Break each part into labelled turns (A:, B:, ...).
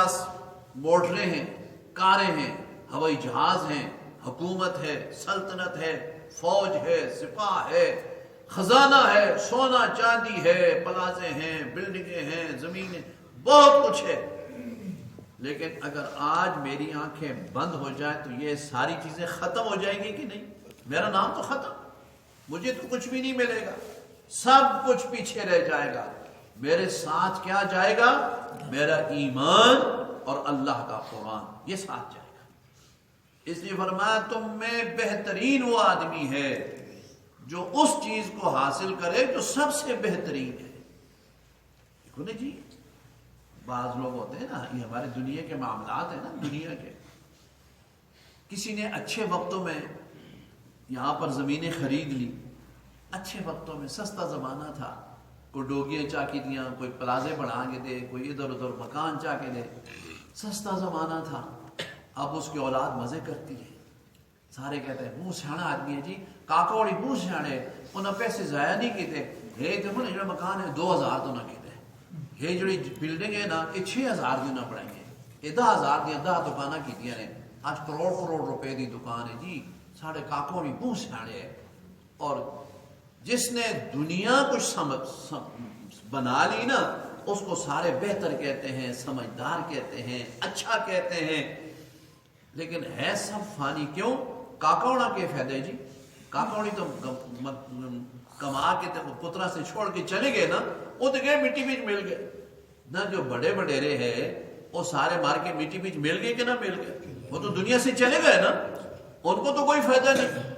A: پاس موٹریں ہیں، کاریں ہیں، ہوائی جہاز ہیں، حکومت ہے، سلطنت ہے، فوج ہے، سپاہ ہے، خزانہ ہے، سونا چاندی ہے، پلازے ہیں، بلڈنگیں ہیں، زمینیں، بہت کچھ ہے. لیکن اگر آج میری آنکھیں بند ہو جائیں تو یہ ساری چیزیں ختم ہو جائیں گی کہ نہیں؟ میرا نام تو ختم، مجھے تو کچھ بھی نہیں ملے گا، سب کچھ پیچھے رہ جائے گا. میرے ساتھ کیا جائے گا؟ میرا ایمان اور اللہ کا قرآن، یہ ساتھ جائے گا. اس لیے فرمایا تم میں بہترین وہ آدمی ہے جو اس چیز کو حاصل کرے جو سب سے بہترین ہے. دیکھو نا جی، بعض لوگ ہوتے ہیں نا، یہ ہمارے دنیا کے معاملات ہیں نا، دنیا کے، کسی نے اچھے وقتوں میں یہاں پر زمینیں خرید لی، اچھے وقتوں میں سستا زمانہ تھا، کوئی ڈوگیاں چاہ کے دیا، کوئی پلازے بڑھا کے دے، کوئی ادھر ادھر مکان چاہ کے دے، سستا زمانہ تھا. اب اس کی اولاد مزے کرتی ہے، سارے کہتے ہیں بہت سیاح آدمی ہے جی، کاکوڑی بہت سیانے، انہیں پیسے ضائع نہیں کیتے. یہ دیکھو نا، یہ مکان ہے 2000 تو نہ کیتے، یہ جڑی بلڈنگ ہے نا یہ 6000 دینا پڑیں گے، یہ 10,000 دیا 10 دکانیں کی نے، آج کروڑ کروڑ روپے دی دکان ہے جی. ساڑھے کاکوڑی بہت سیانے ہے. اور جس نے دنیا کچھ بنا لی نا، اس کو سارے بہتر کہتے ہیں، سمجھدار کہتے ہیں، اچھا کہتے ہیں. لیکن ہے سب فانی. کیوں؟ کاکوڑا کے فائدے جی، کاکوڑی تو کما کے پترا سے چھوڑ کے چلے گئے نا، وہ تو گئے مٹی بیچ مل گئے نہ. جو بڑے بڑیرے ہیں وہ سارے مار کے مٹی بیچ مل گئے کہ نہ مل گئے، وہ تو دنیا سے چلے گئے نا، ان کو تو کوئی فائدہ نہیں.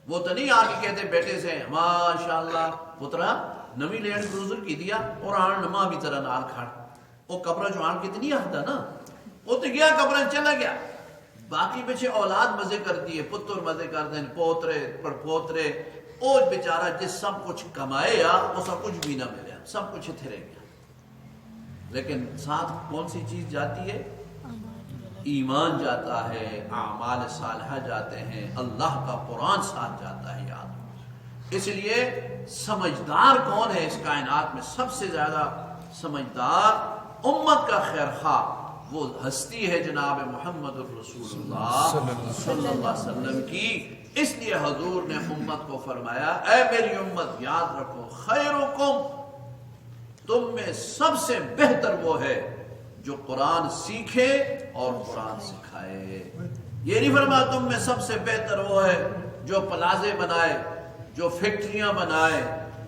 A: وہ تو نہیں آ کے کہتے بیٹے سے ماشاء اللہ پترا نمی لینڈ کروزر کی دیا اور آن نما بھی طرح نال کھڑ. وہ کپڑا جو آن کتنی آتا نا، وہ تو گیا کپڑا چلا گیا. باقی پیچھے اولاد مزے کرتی ہے، پتر مزے کرتے ہیں، پوترے پڑ پوترے. وہ بیچارہ جس سب کچھ کمائے یا اسا کچھ بھی نہ ملے، سب کچھ اتھے رہ گیا. لیکن ساتھ کون سی چیز جاتی ہے؟ ایمان جاتا ہے، اعمال صالحہ جاتے ہیں، اللہ کا قرآن ساتھ جاتا ہے. یاد اس لیے سمجھدار کون ہے اس کائنات میں؟ سب سے زیادہ سمجھدار امت کا خیر خواہ وہ ہستی ہے جناب محمد الرسول اللہ صلی اللہ علیہ وسلم کی. اس لیے حضور نے امت کو فرمایا اے میری امت یاد رکھو، خیرکم، تم میں سب سے بہتر وہ ہے جو قرآن سیکھے اور قرآن سکھائے. یہ نہیں فرمایا تم میں سب سے بہتر وہ ہے جو پلازے بنائے، جو فیکٹریاں بنائے،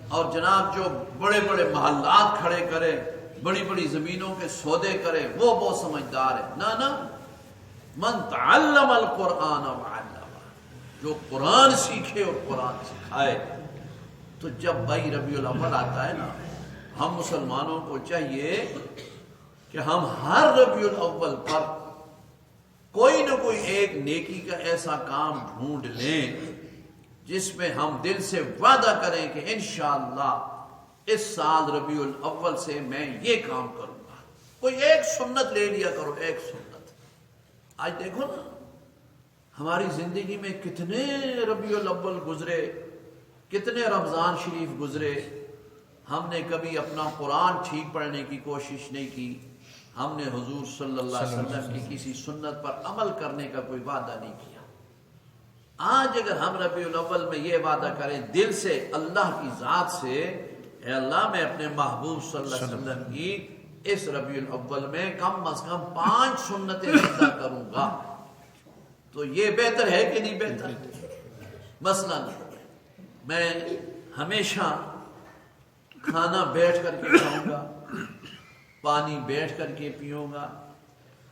A: اور جناب جو بڑے بڑے محلات کھڑے کرے، بڑی بڑی زمینوں کے سودے کرے، وہ بہت سمجھدار ہے. نہ، من تعلم القرآن وعلم، جو قرآن سیکھے اور قرآن سکھائے. تو جب بھائی ربیع الاول آتا ہے نا، ہم مسلمانوں کو چاہیے کہ ہم ہر ربیع الاول پر کوئی نہ کوئی ایک نیکی کا ایسا کام ڈھونڈ لیں جس میں ہم دل سے وعدہ کریں کہ انشاءاللہ اس سال ربیع الاول سے میں یہ کام کروں گا. کوئی ایک سنت لے لیا کرو، ایک سنت. آج دیکھو نا ہماری زندگی میں کتنے ربیع الاول گزرے، کتنے رمضان شریف گزرے، ہم نے کبھی اپنا قرآن ٹھیک پڑھنے کی کوشش نہیں کی، ہم نے حضور صلی اللہ علیہ وسلم کی کسی سنت پر عمل کرنے کا کوئی وعدہ نہیں کیا. آج اگر ہم ربیع الاول میں یہ وعدہ کریں دل سے اللہ کی ذات سے، اے اللہ میں اپنے محبوب صلی اللہ علیہ وسلم کی اس ربیع الاول میں کم از کم 5 سنتیں زندہ کروں گا، تو یہ بہتر ہے کہ نہیں بہتر؟ مثلا میں ہمیشہ کھانا بیٹھ کر کے کھاؤں گا، پانی بیٹھ کر کے پیوں گا،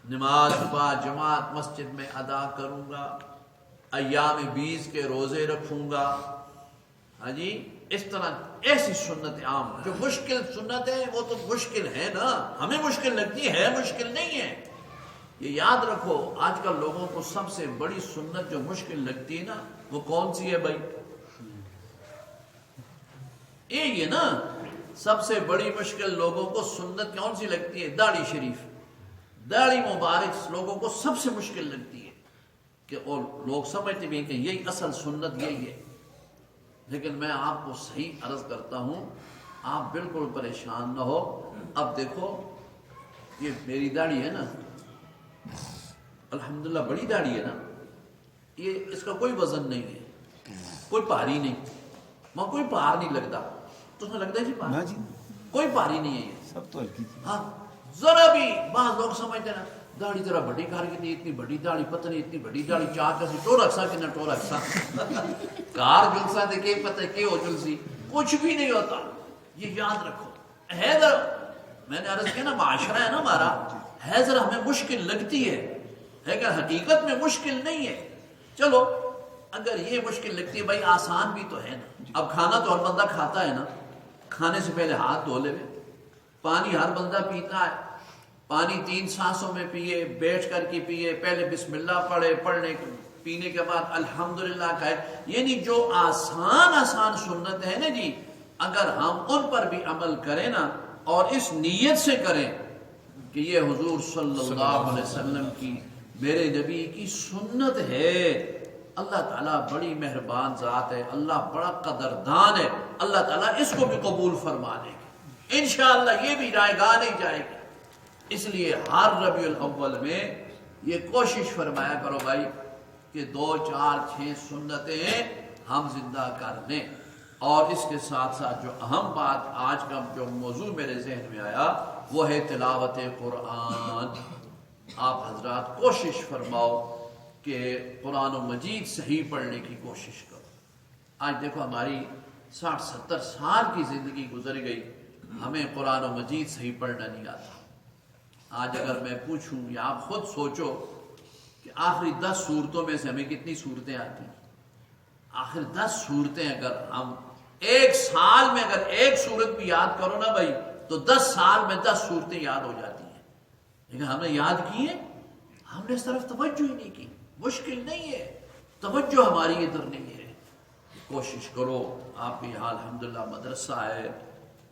A: نماز با جماعت مسجد میں ادا کروں گا، ایام 20 کے روزے رکھوں گا. ہاں جی، اس طرح ایسی سنت عام. جو مشکل سنت ہے وہ تو مشکل ہے نا، ہمیں مشکل لگتی ہے، مشکل نہیں ہے. یہ یاد رکھو، آج کل لوگوں کو سب سے بڑی سنت جو مشکل لگتی ہے نا، وہ کون سی ہے بھائی؟ یہ نا سب سے بڑی مشکل لوگوں کو سنت کون سی لگتی ہے؟ داڑھی شریف، داڑھی مبارک لوگوں کو سب سے مشکل لگتی ہے. کہ اور لوگ سمجھتے بھی ہیں کہ یہی اصل سنت یہی ہے. لیکن میں آپ کو صحیح عرض کرتا ہوں، آپ بالکل پریشان نہ ہو. اب دیکھو یہ میری داڑھی ہے نا، الحمدللہ بڑی داڑھی ہے نا، یہ اس کا کوئی وزن نہیں ہے، کوئی بھاری نہیں، وہاں کوئی بھار نہیں لگتا، تو اس میں لگتا ہے جی بھار؟ کوئی بھاری نہیں ہے یہ
B: سب تو ہلکی تھی.
A: ہاں ذرا بھی بعض لوگ سمجھتے ہیں داڑھی ذرا بڑی کر کے تھی، اتنی بڑی داڑھی پتہ نہیں اتنی بڑی داڑھی چار کسی ٹو رکھسا کہ نہ ٹو رکھسا کار جلسا دے کے پتہ کہ ہو جلسی، کچھ بھی نہیں ہوتا. یہ یاد رکھو ہے ذرا، میں نے عرض کیا نا معاشرہ ہے نا ہمارا، ہے ذرا ہمیں مشکل لگتی ہے کہ حقیقت میں مشکل نہیں ہے. چلو اگر یہ مشکل لگتی ہے بھائی آسان بھی تو ہے نا. اب کھانا تو ہر بندہ کھاتا ہے نا، کھانے سے پہلے ہاتھ دھو لے، پانی ہر بندہ پیتا ہے، پانی 3 سانسوں میں پیے، بیٹھ کر کے پیے، پہلے بسم اللہ پڑھے، پڑھنے پینے کے بعد الحمدللہ کہے. یعنی جو آسان سنت ہے نا جی، اگر ہم ان پر بھی عمل کریں نا اور اس نیت سے کریں کہ یہ حضور صلی اللہ علیہ وسلم کی، میرے نبی کی سنت ہے، اللہ تعالیٰ بڑی مہربان ذات ہے، اللہ بڑا قدردان ہے، اللہ تعالیٰ اس کو بھی قبول فرما لے گا انشاءاللہ، یہ بھی رائے گاہ نہیں جائے گی. اس لیے ہر ربیع الاول میں یہ کوشش فرمایا کرو بھائی کہ 2 4 6 سنتیں ہم زندہ کر لیں. اور اس کے ساتھ ساتھ جو اہم بات آج کا جو موضوع میرے ذہن میں آیا وہ ہے تلاوت قرآن. آپ حضرات کوشش فرماؤ کہ قرآن و مجید صحیح پڑھنے کی کوشش کرو. آج دیکھو ہماری 60 70 سال کی زندگی گزر گئی، ہمیں قرآن و مجید صحیح پڑھنا نہیں آتا. آج اگر میں پوچھوں یا آپ خود سوچو کہ آخری 10 صورتوں میں سے ہمیں کتنی صورتیں آتی ہیں؟ آخر 10 صورتیں اگر ہم ایک سال میں اگر ایک صورت بھی یاد کرو نا بھائی تو 10 سال میں 10 صورتیں یاد ہو جاتی ہیں. لیکن ہم نے یاد کی ہے، ہم نے اس طرف توجہ ہی نہیں کی. مشکل نہیں ہے، توجہ ہماری ادھر نہیں ہے. کوشش کرو. آپ کے یہاں الحمدللہ مدرسہ ہے،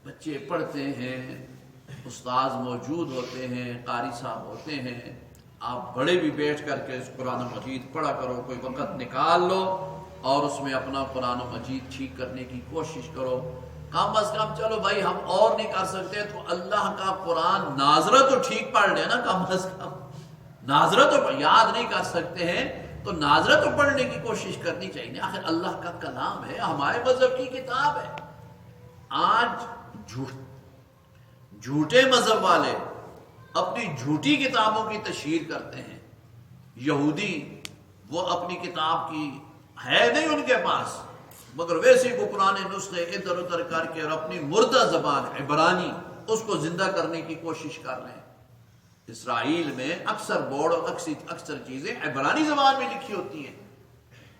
A: بچے پڑھتے ہیں، استاذ موجود ہوتے ہیں، قاری صاحب ہوتے ہیں. آپ بڑے بھی بیٹھ کر کے اس قرآن مجید پڑھا کرو، کوئی وقت نکال لو اور اس میں اپنا قرآن مجید ٹھیک کرنے کی کوشش کرو. کم از کم چلو بھائی ہم اور نہیں کر سکتے تو اللہ کا قرآن ناظرہ تو ٹھیک پڑھ لے نا. کم از کم ناظرہ تو یاد نہیں کر سکتے ہیں تو ناظرہ تو پڑھنے کی کوشش کرنی چاہیے. آخر اللہ کا کلام ہے، ہمارے مذہب کی کتاب ہے. آج جھوٹے مذہب والے اپنی جھوٹی کتابوں کی تشہیر کرتے ہیں. یہودی وہ اپنی کتاب کی ہے نہیں ان کے پاس، مگر ویسے کو پرانے نسخے ادھر ادھر کر کے اور اپنی مردہ زبان عبرانی اس کو زندہ کرنے کی کوشش کر رہے ہیں. اسرائیل میں اکثر بورڈ اور اکثر چیزیں عبرانی زبان میں لکھی ہوتی ہیں.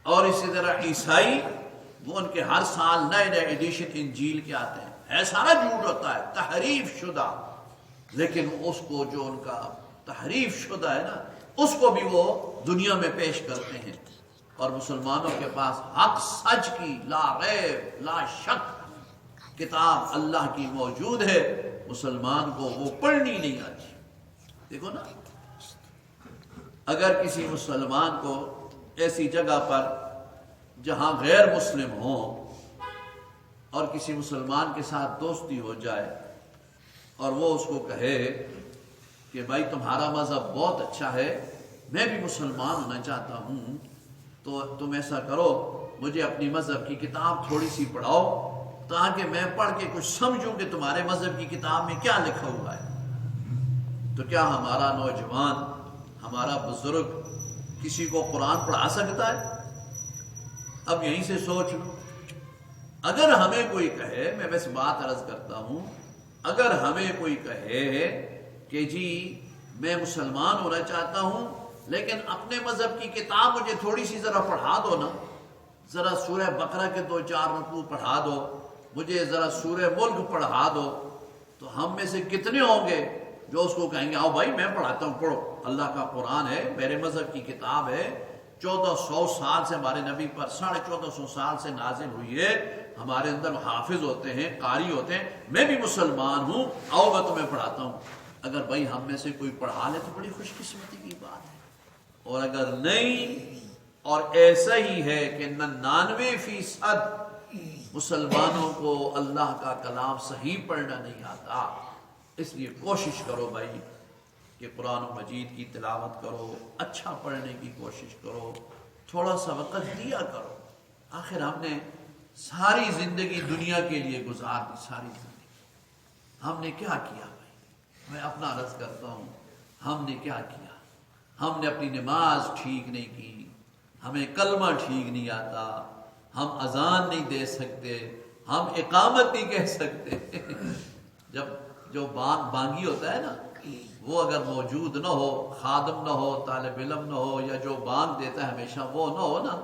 A: اور اسی طرح عیسائی وہ ان کے ہر سال نئے نئے ایڈیشن انجیل کے آتے ہیں. ہے سارا جھوٹ ہوتا ہے، تحریف شدہ. لیکن اس کو جو ان کا تحریف شدہ ہے نا اس کو بھی وہ دنیا میں پیش کرتے ہیں. اور مسلمانوں کے پاس حق سچ کی لا ریب لا شک کتاب اللہ کی موجود ہے، مسلمان کو وہ پڑھنی نہیں آتی. دیکھو نا، اگر کسی مسلمان کو ایسی جگہ پر جہاں غیر مسلم ہوں اور کسی مسلمان کے ساتھ دوستی ہو جائے اور وہ اس کو کہے کہ بھائی تمہارا مذہب بہت اچھا ہے، میں بھی مسلمان ہونا چاہتا ہوں، تو تم ایسا کرو مجھے اپنی مذہب کی کتاب تھوڑی سی پڑھاؤ تاکہ میں پڑھ کے کچھ سمجھوں کہ تمہارے مذہب کی کتاب میں کیا لکھا ہوا ہے. تو کیا ہمارا نوجوان، ہمارا بزرگ کسی کو قرآن پڑھا سکتا ہے؟ اب یہیں سے سوچ لو. اگر ہمیں کوئی کہے، میں بس بات عرض کرتا ہوں، اگر ہمیں کوئی کہے کہ جی میں مسلمان ہونا چاہتا ہوں لیکن اپنے مذہب کی کتاب مجھے تھوڑی سی ذرا پڑھا دو نا، ذرا سورہ بقرہ کے 2-4 رکوع پڑھا دو، مجھے ذرا سورہ ملک پڑھا دو، تو ہم میں سے کتنے ہوں گے جو اس کو کہیں گے آؤ بھائی میں پڑھاتا ہوں، پڑھو، اللہ کا قرآن ہے، میرے مذہب کی کتاب ہے، 1400 سال سے ہمارے نبی پر 1450 سال سے نازل ہوئی ہے، ہمارے اندر حافظ ہوتے ہیں، قاری ہوتے ہیں، میں بھی مسلمان ہوں، آؤ میں تمہیں پڑھاتا ہوں. اگر بھائی ہم میں سے کوئی پڑھا لے تو بڑی خوش قسمتی کی بات ہے. اور اگر نہیں، اور ایسا ہی ہے کہ 99% مسلمانوں کو اللہ کا کلام صحیح پڑھنا نہیں آتا، اس لیے کوشش کرو بھائی کہ قرآن مجید کی تلاوت کرو، اچھا پڑھنے کی کوشش کرو، تھوڑا سا وقت دیا کرو. آخر ہم نے ساری زندگی دنیا کے لیے گزار دی، ساری زندگی ہم نے کیا کیا بھائی؟ میں اپنا عرض کرتا ہوں، ہم نے کیا کیا؟ ہم نے اپنی نماز ٹھیک نہیں کی، ہمیں کلمہ ٹھیک نہیں آتا، ہم اذان نہیں دے سکتے، ہم اقامت نہیں کہہ سکتے. جب جو بانگی ہوتا ہے نا، وہ اگر موجود نہ ہو، خادم نہ ہو، طالب علم نہ ہو، یا جو بانگ دیتا ہے ہمیشہ وہ نہ ہو نا،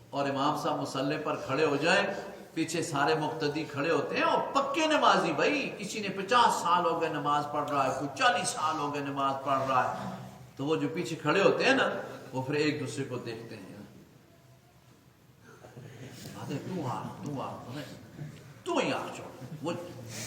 A: اور امام صاحب مصلی پر کھڑے ہو جائیں، پیچھے سارے مقتدی کھڑے ہوتے ہیں اور پکے نمازی بھائی، کسی نے 50 سال ہو گئے نماز پڑھ رہا ہے، کوئی 40 سال ہو گئے نماز پڑھ رہا ہے، تو وہ جو پیچھے کھڑے ہوتے ہیں نا، وہ پھر ایک دوسرے کو دیکھتے ہیں، تو ہی آ جاؤ. وہ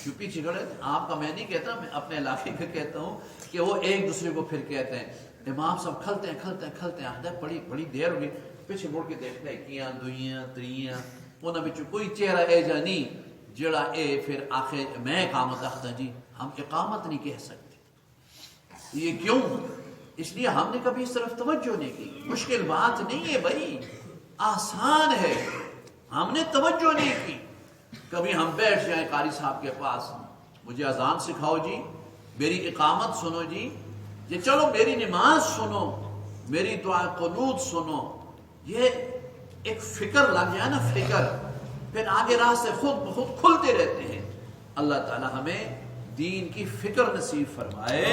A: جو پیچھے کھڑے، آپ کا میں نہیں کہتا، میں اپنے علاقے کا کہتا ہوں کہ وہ ایک دوسرے کو پھر کہتے ہیں، امام صاحب کھلتے ہیں، بڑی دیر ہوگی، پیچھے مڑ کے دیکھتے ہیں، کیاں دوئیاں تریاں، انہاں بچوں کوئی چہرہ اے جا نہیں جڑا اے پھر آخر میں اقامت آختا جی ہم اقامت نہیں کہہ سکتے. یہ کیوں؟ اس لیے ہم نے کبھی اس طرف توجہ نہیں کی. مشکل بات نہیں ہے بھائی، آسان ہے، ہم نے توجہ نہیں کی. کبھی ہم بیٹھ جائیں قاری صاحب کے پاس، مجھے اذان سکھاؤ جی، میری اقامت سنو جی، یہ چلو میری نماز سنو، میری دعا قنوت سنو، یہ ایک فکر لگ جائے نا، فکر، پھر آگے راستے خود بخود کھلتے رہتے ہیں. اللہ تعالی ہمیں دین کی فکر نصیب فرمائے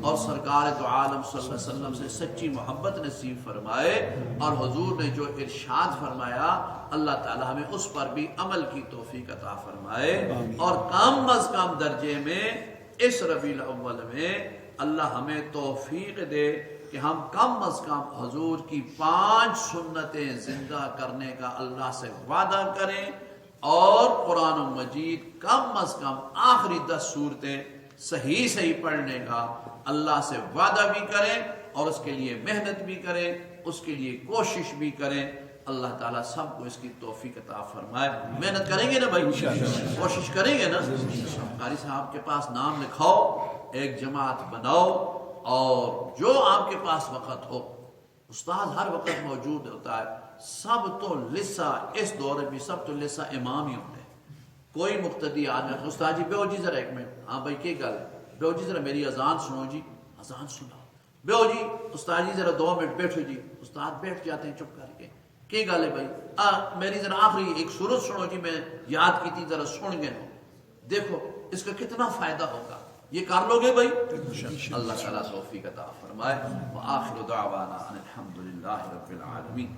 A: اور سرکار دو عالم صلی اللہ علیہ وسلم سے سچی محبت نصیب فرمائے، اور حضور نے جو ارشاد فرمایا اللہ تعالی ہمیں اس پر بھی عمل کی توفیق عطا فرمائے، اور کم از کم درجے میں اس ربیع الاول میں اللہ ہمیں توفیق دے کہ ہم کم از کم حضور کی 5 سنتیں زندہ کرنے کا اللہ سے وعدہ کریں، اور قرآن مجید کم از کم آخری 10 سورتیں صحیح پڑھنے کا اللہ سے وعدہ بھی کریں، اور اس کے لیے محنت بھی کریں، اس کے لیے کوشش بھی کریں. اللہ تعالیٰ سب کو اس کی توفیق عطا فرمائے. محنت کریں گے نا بھائی؟ کوشش کریں گے نا؟ قاری صاحب کے پاس نام لکھاؤ، ایک جماعت بناؤ، اور جو آپ کے پاس وقت ہو، استاد ہر وقت موجود ہوتا ہے. سب تو لسا اس دور میں سب تو لسا امام ہی ہوتے ہیں. کوئی مقتدی آدمی، استاد جی بیو جی ذرا ایک منٹ، ہاں بھائی کی گل، بیو جی ذرا میری اذان سنو جی، اذان سناؤ. بیو جی استاد جی ذرا 2 منٹ بیٹھو جی، استاد بیٹھ جاتے ہیں چپ کر کے. کی گل ہے بھائی، میری ذرا آخری ایک سورت سنو جی، میں یاد کی تھی ذرا سن گئے ہو، دیکھو اس کا کتنا فائدہ ہوگا. یہ کر لو گے بھائی؟ اللہ تعالیٰ توفیق عطا فرمائے. وآخر دعوانا ان الحمد للہ رب العالمین.